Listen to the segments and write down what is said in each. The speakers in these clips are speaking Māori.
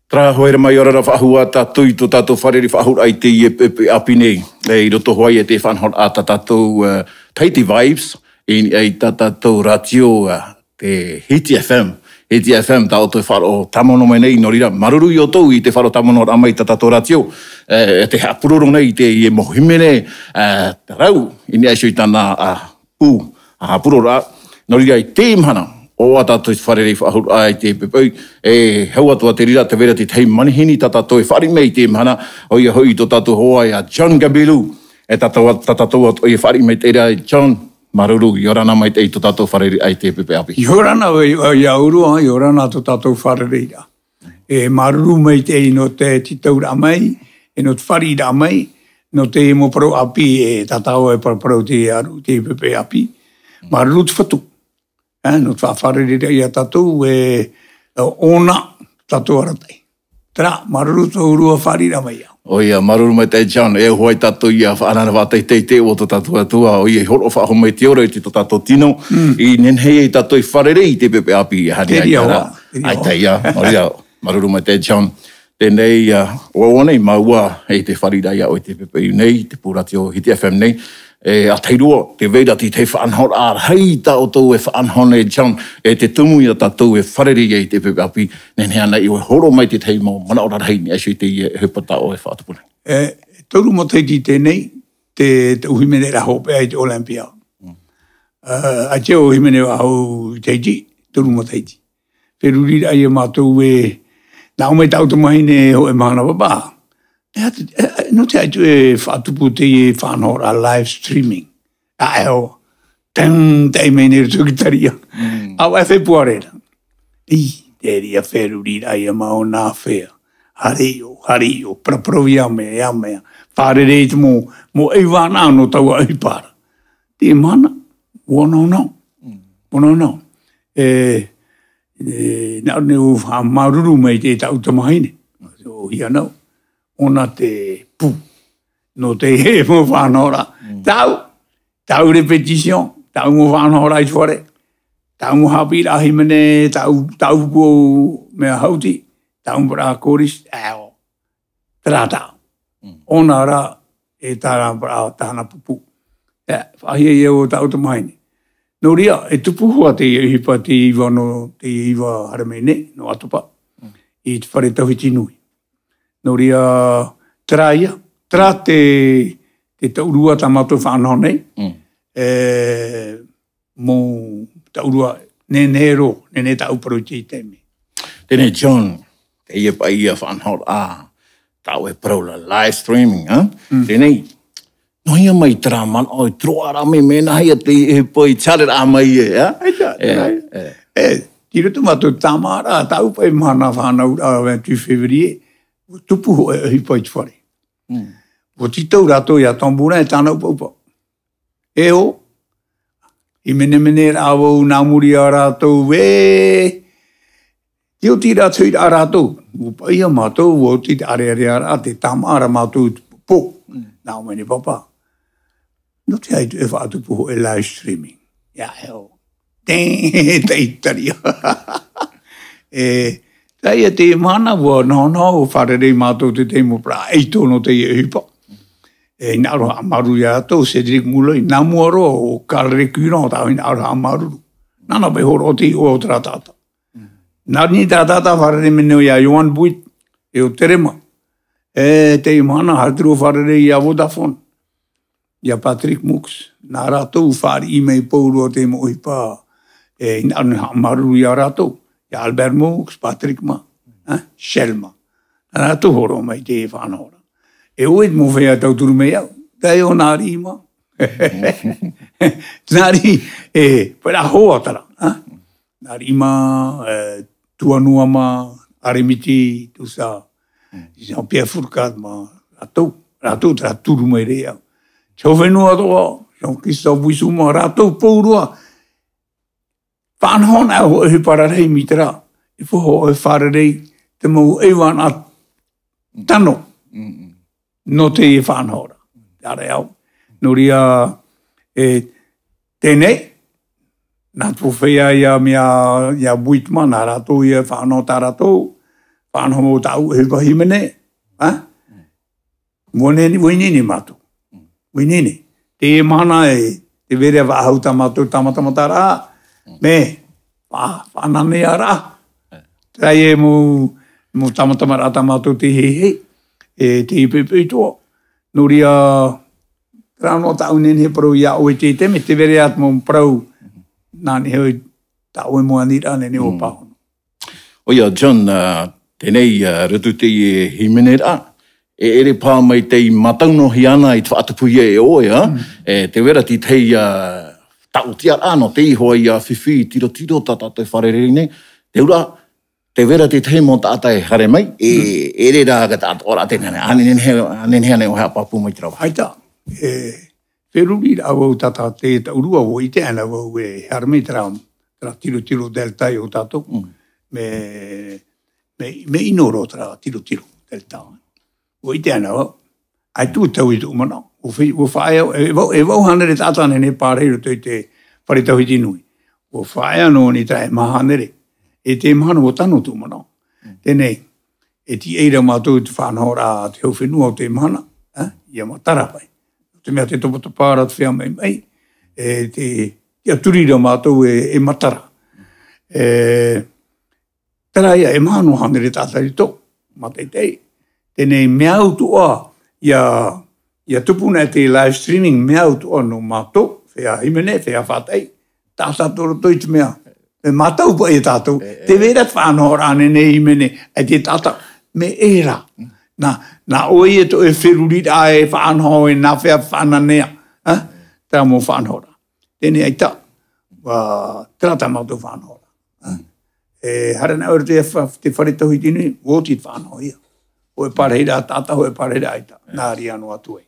Tra hoere mai ora whahua tātou I tō tātou whareri whahura ai te I pepe api nei. I roto hoai e te whanhor a tātou Taiti Vibes, ai tātou ratio te Hiti FM. Hiti FM tā o te wharo tamono mai nei, no rira maruru I o tau I te wharo tamono ramai tātou ratio. Te hapuroro nei te I mohimene rau, ini aisho I tāna pū, hapurora, no rira I te imhana. O a tātou whareri whahura ai te pepeu, hau atua te rira te vera te tei manihini ta tātou whari mei te mhana, o ia hui tō tātou hoa a John Gabilu, tātou o ia whari mei te rira John Maruru, Yorana mai te tō tātou whareri ai te pepe api. Yorana o ia urua, Yorana tō tātou whareri ra. Maruru mei te no te titau ra mai, no te whari ra mai, no te mo pro api, tātou pro te aru, te pepe api. Maruru te whatu. No te whawharere ia tātou ona tātou aratai. Tera, maruru tō urua wharira mai au. O ia, maruru mai te John, hoai tātou ia whanana wātai te o tō tātou atua, o ia horo whaho mai te ora I te tō tātou tino, I nenhei I tātou wharere I te pepe api I hari ai tara. Ai te ia, o ia, maruru mai te John. Tēnei, o nei maua hei te wharira ia o te pepe I nei, te pūrati o Hiti FM nei, a teirua, te veira ti te whaanhor a hei ta o tau whaanhor nei John, te tumu I a tātou whareri I te pepe api, nenhea nei I horo mai te tei mo mana ora rei ni asu I te hupata o whaatupuna. Toru mo teiti tēnei, te uhimene ra hope ai te Olympia. A te uhimene wa hau teiti, toru mo teiti. Peru rira I mātou na o mai tau tamahine ho mahana wabaa. No te aitu whaatupu te whanhor a live streaming. A eo, te mene tukitaria. Au e whepuarera. Te ria wheru rira I mao nā whea. Hario, praprovi amea. Wharere te mo e wana no tau a ipara. Te mana, wono. Nā neu maruru mei te tau tamahine. So hia nau. Ona te pu, no te he mo whanora. Tau repetition, tau mo whanora I tuare. Tau mo hapi rahi mene, tau ko mea hauti, tau mbara koris, Tera. Ona ra tāna mbara tāna pupu. Whahia o tau tamaine. No ria, tupu hua te hipa te iwa haramene, no atupa. I te whare tawhiti nui. No ria tra te taurua tamato whanau nei, mo taurua nene tauparo te teme. Tēnei John, te ia pa ia whanau tau parola live streaming, tēnei, no ia mai tera man oi troara me mena hia te poi charer a mai Tira tu mato tamara, tau pai mana whanau 2 February, tupu ho e pai te whare. O titau rato ia tambura tānau paupa. O, I mene rāwau nā muri a rātou, tio tira tui a rātou. O pai a mātou, o tita are a rā, te tamara mātou po. Nā mene papa. No te haitu e whaatupu ho e live streaming. Ia heo. Te itaria. Taia te mana wa no wharerei mātou te te mo pra eito no te hipa. Naro amaru ia tau Cedric Muloi. Nā muaro o kareku no tau naro amaru. Nana pe horo te o tratata. Nani tratata wharerei mene ia Johan Buit. O terema. Te mana hatru wharerei ia Vodafone. Ia Patrick Mux. Nā rātou whari imei pauru o te mo hipa. Naro amaru ia rātou. Ia Albert Mux, Patrick Ma, Shelma. Nā tu horo mai te whanora. Oe mo whea tau turu mei au. Tai o nāri ima. Nāri, pera hoa tara. Nāri ima, tuanua ma, aremiti, tu sa. Jean-Pierre Fourcade ma, rātou tara turu mei rei au. Chau whenua toa, Jean-Christophe Wisuma, rātou paurua. Whanhona ho e pararei mi tera. I fuho e wharerei te mau ewan a tano. No te e whanhora. Tare au. No ria tēnei. Nā tu whea ia mea buitma nā rātou ia whanau tā rātou. whanau tau e wahimene. Winini mātou. Winini. Te mana e te vere wahau tamata rā. Me, whananea rā. Trai e mo tamata rā tamatu te hei. E te ipepe toa. Noria rāno tau nene parau ia oe te teme. Te vere at mo parau. Nāni hoi tau e mua nira nene o pahono. Oia, John, tenei rutu te himene rā. E ere pā mai tei matauno hi ana i whaatapuia e oe, te wera ti tei tau tia ano, te ihoa i whiwhi, tiro tata te wharerene, te ura, te wera ti tei mo tata e hare mai, e ere rā ka tata ora tēnane, anene hane o hea papu mai tirawa. Haita, wheruri rā wau tata te taurua o i te ana wau e hare mai tira tiro delta i o tato, me inoro tira tiro delta. O i te ana wau, ai tū tau i tū mana, o whaia, e wau hanere tātane ne pāreiru tui te wharetau hiti nui. O whaia no ni tae mahanere, e te mahana o tano tū mana. Tenei, e ti eira mātou te whanau rā te hau whenua o te mahana, ia matara pai. Te mea te topata pāra te whea mai, te aturira mātou e matara. Tera ia, e mahano hanere tātari tō, matei tei. Tenei mea utua, ia tupuna te live streaming mea utua no mātou, whea himene, whea whātai, tātā toro toi te mea. Me mātou pa e tātou, te vera whānoa rāne ne himene, e te tātā, me era. Nā oi e to e wherurira e whānoa e nā whea whānanea, tā mō whānoa rā. Tenei ai tā, tērā tā mātou whānoa rā. Harana ora te wharetau hiti nui, wōti whānoa ia. O e pareira tata, o e pareira aita. Nāri anu atu e.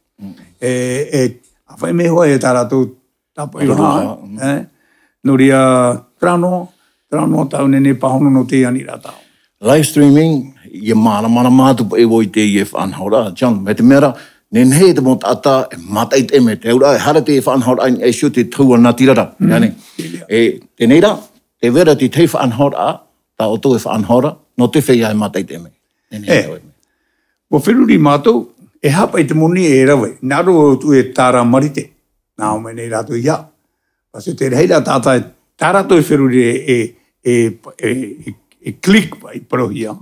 Awhai me hoa e tāratou tapo i waha. Noria trano tau nene pahono no te ani rā tau. Live streaming, ia mana mātu e woi te i e whanhaura. John, me te mera, nen he te mo tata, e matai te me te ura, e hara te whanhaura, e shio te taua nā tirara. Te neira, te vera te te whanhaura, tā o tō e whanhaura, no te whea e matai te me. Ko wheruri mātou, e hapa i te moni e rawe. Naro o tu e tāra marite. Nā o mene rātou ia. Pase te reira tātai, tārato e wheruri e klik pai parohia.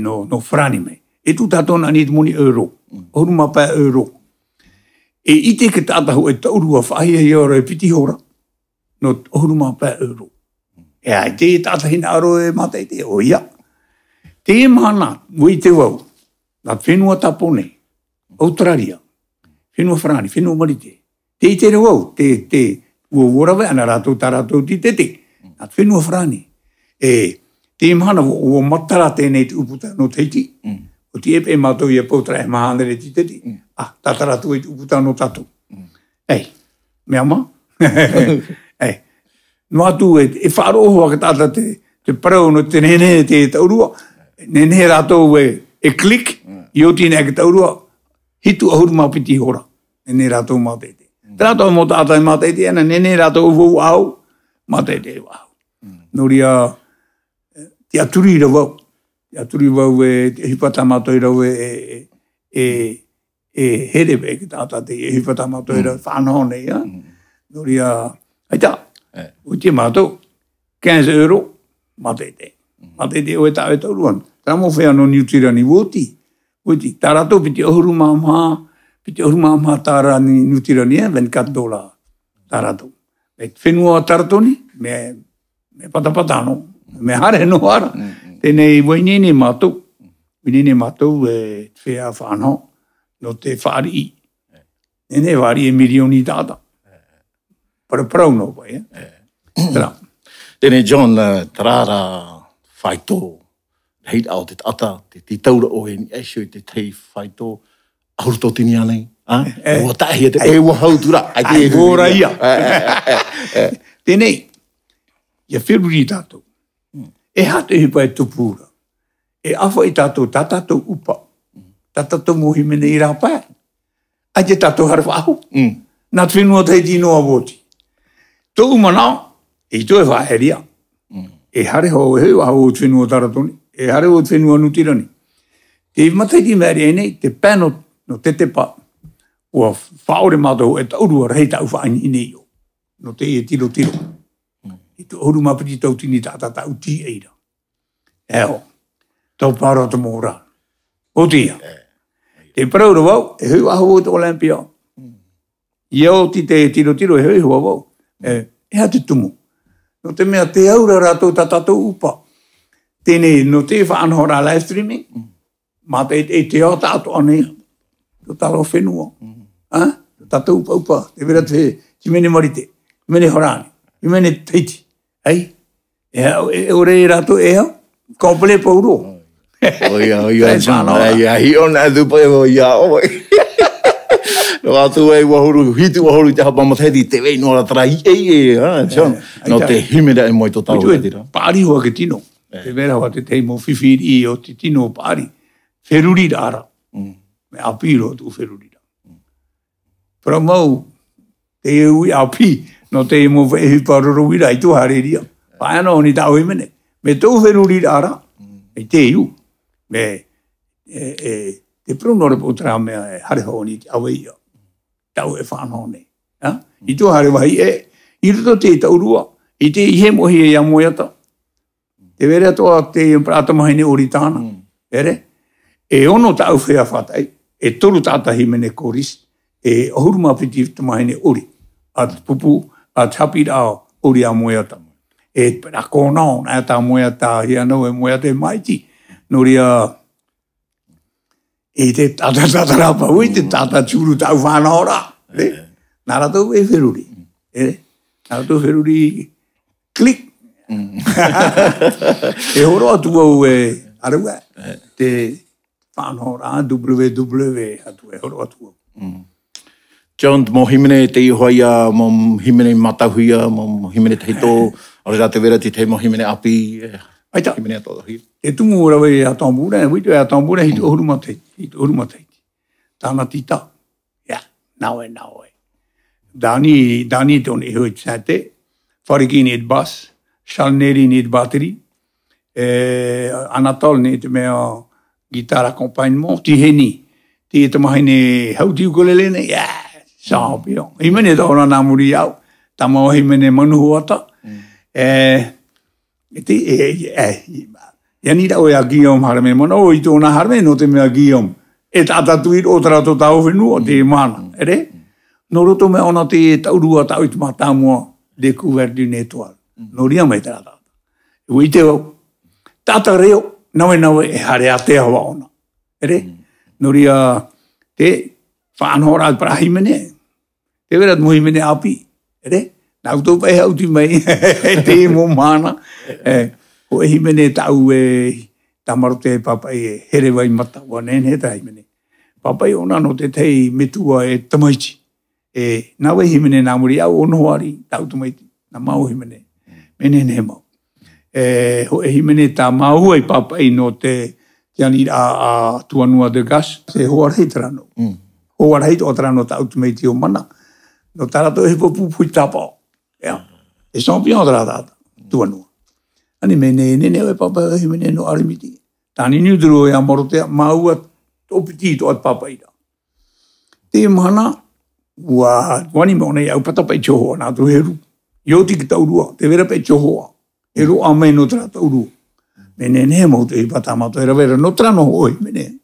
No whrani mei. E tu tātou nani te moni euro. Horuma pā euro. E ite ke tātahu e taurua whahia i ora e piti hora. No horuma pā euro. E ai te tātahi nā aro e matai te o ia. Te mana, wei te wau. Nā whenua tapone, Australia, whenua whrani, whenua marite. Te i te rewau, te uorawe ana rātou tā rātou ti tete. Nā whenua whrani. Te imahana o matara tēnei te uputa no teiti. O ti epe mātou i a pautra e mahanere ti tete. Tata rātou i te uputa no tatou. Mea ma? No atu e whaaroho ka tāta te parau no te nene te taurua. Nene rātou e klik. I o tine ake taurua, hitu ahuru mā piti hora. Nene rātou mā teite. Te rātou mō tātai mā teite, ana nene rātou uwau au, mā teite wau. Noria, te aturi rawau. Te aturi wau te hipata mātoi rau e herewe ke tātā te hipata mātoi rau whānau nei. Noria, haita, o te mātou, 15 euro, mā teite. Mā teite o e tā e tauruan. Tā mō whea no Niutirani wōti. Witi, tā rato piti ohuru māma tāra ni Niutirani e, $24. Tā rato. Me whenua taratoni, me patapatano, me hare no hara. Tēnei wainene mātou, e whea whanau, no te whaari i. Nene whaari e milioni tāta. Parau no pai, Tērā. Tēnei John, tarara whaitō. Hei au te ata, te taura o he ni eisho i te tei whaito, ahuruto tini anei. Ua tahi e te ewa hautura. Ai gōra ia. Tēnei, ia wheruri tātou. E hate hipa e tupura. E awha i tātou tātou upa. Tātou mohimene i rāpai. Ai te tātou harwha ahu. Nā te whenua tei tinoa woti. Tō umanao, e toi whaheria. E hare ho e heu ahu o te whenua taratoni. e hare o whenua nutirani. Te matai ti meri nei, te pēno no te pa, ua whaore mātou e taurua rei tau whaani nei o. No te e tiro. I te oru mapiti tau tini tātā tau ti eira. Eo, tau pāra ta mōra. O tia. Te paraura wau, e hui aho o te Olympia. Iau ti te tiro e hui hua wau. E te tumu. No te mea te aura rātou tātou upa. Tēnei, no te whaanhora live streaming, mā te te o tātou anei, to talo whenua. Tātou upa. Te vera te mene marite, mene horani, mene teiti. Ei, e ore e rātou e hau, kōpele pauro. Oia, hi ona e dupa e o ia oi. No atu e wahuru, hitu wahuru te hapa mathedi te wei nora trai John. No te himera e moi to tau katira. Pāri hoa ke tino. Te vera hoa te teimo whiwhiri o te tino pāri. Wheruri rāra. Me apiro tu wheruri rā. Pra mau, te ui api, no te mo vehi paroro wira i tu hareria. Paana o ni tau e mene. Me tau wheruri rāra. E te iu. Me, te pronore po tra mea e hare ho ni te awe ia. Tau e whanau nei. I tu hare wahi i ruto te taurua. I te ihe mohi e ia moiata. Te vere toa te prata mahine ori tāna. Ere? E ono tau whea whatai. E toru tātahi mene koris. E ohuruma piti te mahine ori. A pupu, a tapi rao ori a moiata. E pera kōnao, nā tā moiata, hi anau e moiata e maiti. Noria, e te tata ui, te tata tūru tau whanau rā. Nāra tau e wheruri. Nāra tau wheruri klik. E horo atu au e arua. Te whanau rā, WW atu e horo atu au. John, mo himene te ihoia, mo himene matahuia, mo himene teito, ore rā te vera te mo himene api, himene atoa hi. E tungu ora wei a tambura, e witu e a tambura hito ohuruma teiti. Tāna tita. Ia, nawe. Dani tōne e hoi tsate, Fariki need bus, Shalneri need battery, Anatol ne te mea guitar accompagnement, Tiheni, ti e te mahine hauti ukulele ne, ia, sāpio. Himene tōna nā muri au, tamau himene manuhuata, Ia ni rau e a Guillaume harame mana, o i tōna harame no te mea Guillaume. E tātatuir o tarato tau whenua, te mana, ere? No roto mea ona te taurua tau i tumatamua découvert du nettoile. No ria mai tārata. Ui te au, tāta reo, nawe e hare a te hawa ona. Ere? No ria te whanhora al prahimene. Te verat muhimene api. Ere? Nau tō pai hauti mai, te mo mana. O e himene tau e tamarote papai e here wai mata wa nene ta himene. Papai ona no te tei metua e tamaiti. E nawe himene nā muri au onohari tau tamaiti. Nā mau himene. Mene ne mau. Ho e himene tā mau ai papai no te tiani a tuanua de gas. Se hoarei tarano. Hoarei o tarano tau tamaiti o mana. No tarato e pupui tapao. E champion tarata tuanua. Ani mene e papa e mene no arimiti. Tani niuduro e amorotea maua topiti to at papa ira. Te mana wani mone au patapai choho na tu heru. Yo ti taurua, te vera pe choho. Heru ame no tra tauru. Mene ne mo te pata ma to era vera no tra no oi mene.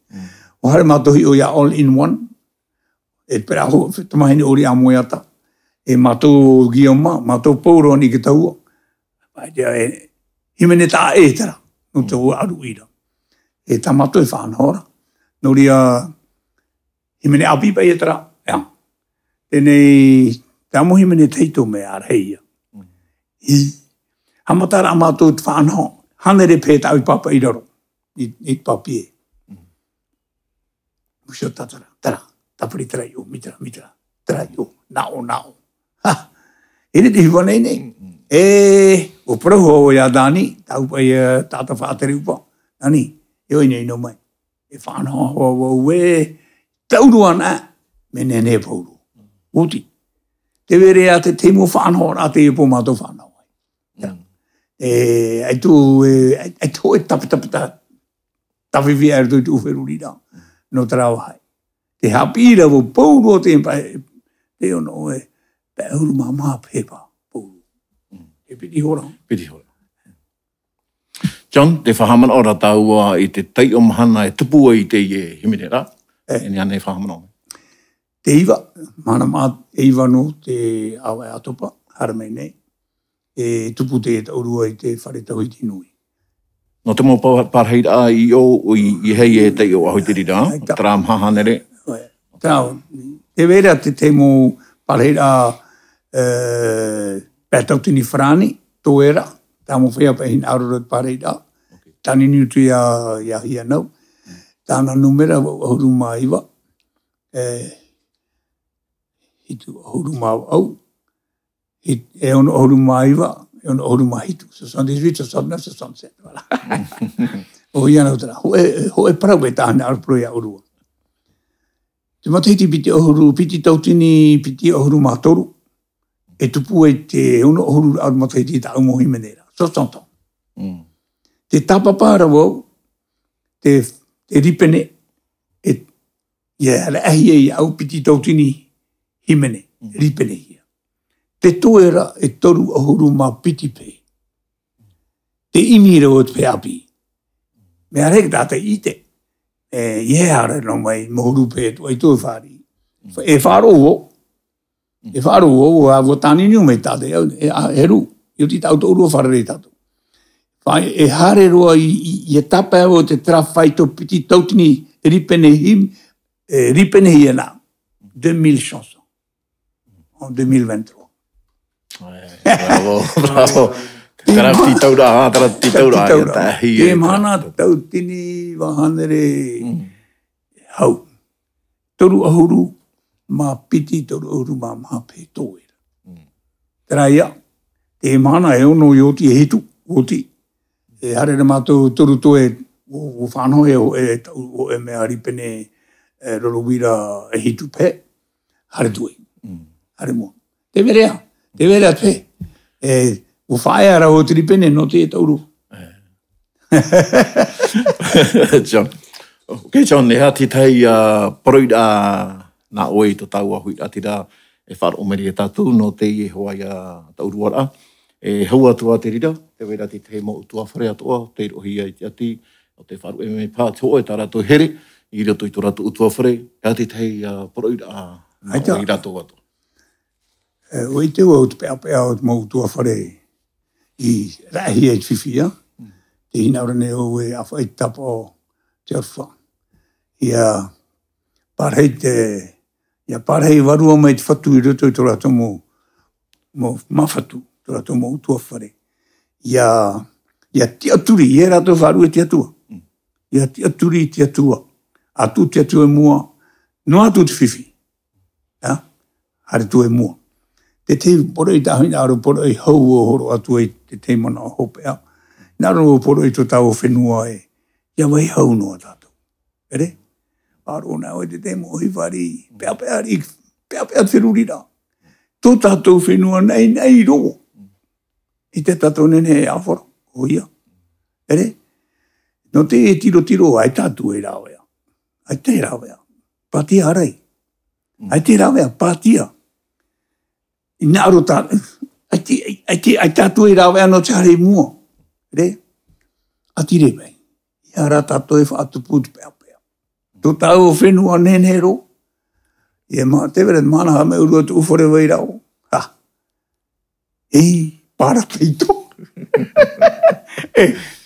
O hare ma to hi o ya all in one. E pera ho te mahini ori amoiata. E mato Guillaume, mato Pauro ni ke taua. Pai himene tā e tera, no te ua aru ira. E tamato e whanhora. No ria, himene api pai e tera, ea. Tēnei, te amo himene teito me areia. Hamatara amato te whanhora. Hanere pē tau papa i raro. I papi e. Musho tatara, tera. Tapuri tera yo, mitra. Tera yo, nao. Ere te hiwa nei. O prahu o ia Dani, tau pai tata whātere upa. Dani, e oi nei no mai. E whanau o e taurua nā, me nene pauru. Uti. Te vere a te temo whanau, a te epo mātou whanau. Ai tu e tapitapita. Tawhiwhi ar tu uwherurira. No tarau hai. Te hapira wo pouro te mpai. Te ono e. Pe huru mama pepa. Pouro. E piti hora. Piti hora. John, te whahamana ora taua i te tei o mahana e tupu i te ie himinera. E ni ane whahamana. Te iwa. Mana maa e iwa no te awa e atopa. Haramei nei. E tupu te taurua i te wharetau i tinui. No te mo parheira i o i hei e tei o ahoitirira. Tram hahanere. Tau. Te vera te mo parheira pētautini whrani. Tō era. Tā mo whea pa hin aurora parheira. Tani niutu ia hia nau. Tāna numera ahuru mā iwa. Hitu ahuru mā au. E ono ahuru mā iwa. E ono ahuru mā hitu. 78, 69, 67. O ia nau tara. Ho e parau e tāhane arupro ia urua. Te matahiti piti ahuru, piti tautini, piti ahuru mā toru. E tupu e te ono ahuru aru matahiti ta umo himenera. 60 ans. Te tapapara wau, te ripene, ia ahi e au piti tautini himene, ripene ia. Te toera e toru ahuru mā piti pei. Te imi reo te peapi. Me arek tātai ite. Ie ara no mai mohuru pei tu ai tō whāri. E whāro o. E whāro o, a wotani niu mei tātai. E ru. Io ti tau tōrua wharere tātou. E hare roa i tapa o te trafai tō piti tautini ripene hi nā. 2000 chansons. En 2023. Bravo, bravo. Tara ti taura. E mana tautini wahanere hau. Toru ahuru mā piti, toru ahuru mā mape tōera. Tera ia. Te mana e ono i oti e hitu, oti. E harere mātou toru toe o whānoe o e mea ripene rorowira e hitu pe. Hare tue. Hare mua. Te verea te. O whaeara o te ripene no te tauru. John. Ok, John, ne hati tei poroida nā oe to tau ahui atira e wharo omeri e tātou no te i hoa ia tauruara. E hau atua te rira, te wera te te mo utua whare atua, te rohi ai te ati, o te wharu e me pā te oe tā rato here, i rato i tō rato utua whare, e ati tei poroida nā oe i rato atua. O i te ua o te pēapea o te mo utua whare i rahi e whiwhia, te hinaurane o e awha i tapa o te arwha. Ia parhei warua mai te whatu i rato i tō rato mo mawhatu, tō rato mo utua whare. Ia tiaturi, e rato wharu e tiatua. Ia tiaturi i tiatua. Atu tiatua e mua, no atu te whiwhi. Hare tu e mua. Te poro i tahi nāro poro i hau o horo atu e te mana o hopea. Nāro o poro i tō tau whenua e. Ia wai hau noa tātou. Ere? Aro nā o te mo hiwari. Pea te rurira. Tō tātou whenua nei ro. I te tātou nene e awhara. O ia. Ere? No te e tiro ai tātou e rāwea. Ai te rāwea. Patia harai. Ai te rāwea. Patia. I nāro tātou. Ai tātou e rāwea no te hare mua. Re? Atire bai. I ara tātou e whaatupu te pea. Tō tau o whenua nene ro. Ie te wera mana ha me urua tu ufore wai rao. Ha. Para teito.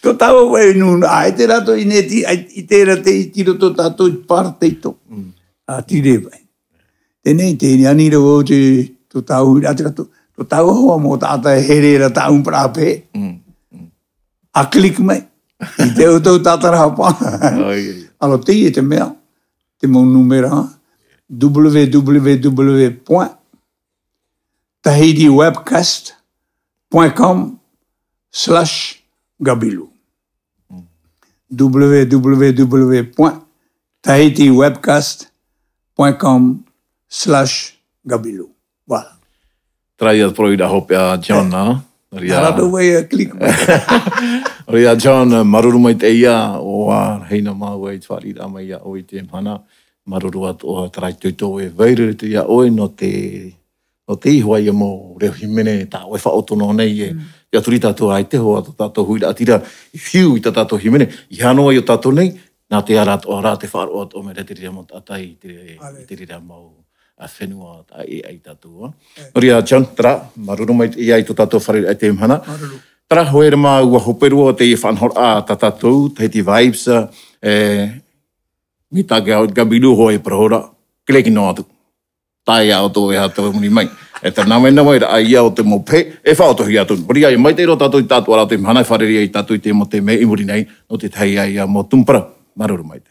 Tō tau o wai nuna. Ai te rato i neti. I te rate i tiro tō tātou i para teito. Atire bai. Tenei te ni anira o te tō tau i rate rato. Tō tau hoa mō tātai here ra tā umprape. A klik mai. I te o tau tātara hapa. Alo te i te mea. Te mō numera. www.tahitiwebcast.com/Gabilu. www.tahitiwebcast.com/Gabilu. Voilà. Trai at proida hopea John, Nara tu wei klik. Ria John maruru mai te ia o a heina mau e tuari rā mai ia o i te mana. Maruru at o tarai tuito e veiru te ia oe no te ihua ia mo reo himene tā oe whaotono nei e. Ia turi tātou ai te hoa tātou hui a tira i whiu i tātou himene. I hanoa i o tātou nei, nā te ara o rā te whaaro o me re te ria mo tātai i te ria mau a whenua a e ai tātou. Ria John, tara, maruru mai i ai to tātou whare ai te mhana. Tara, hoe re mā ua hoperua te i whanhor a tātou, te heti vibes, mi tāke au gabiru hoe prahora, kileki no atu. Tai au tō e hata muni mai. E tā nāme na mai ra ai au te mope, e whaotohi atu. Pori ai, mai te ro tātou i tātou ara te mhana whareri ai tātou i te mo te me i muri nei, no te tei ai mo tumpara. Maruru mai te.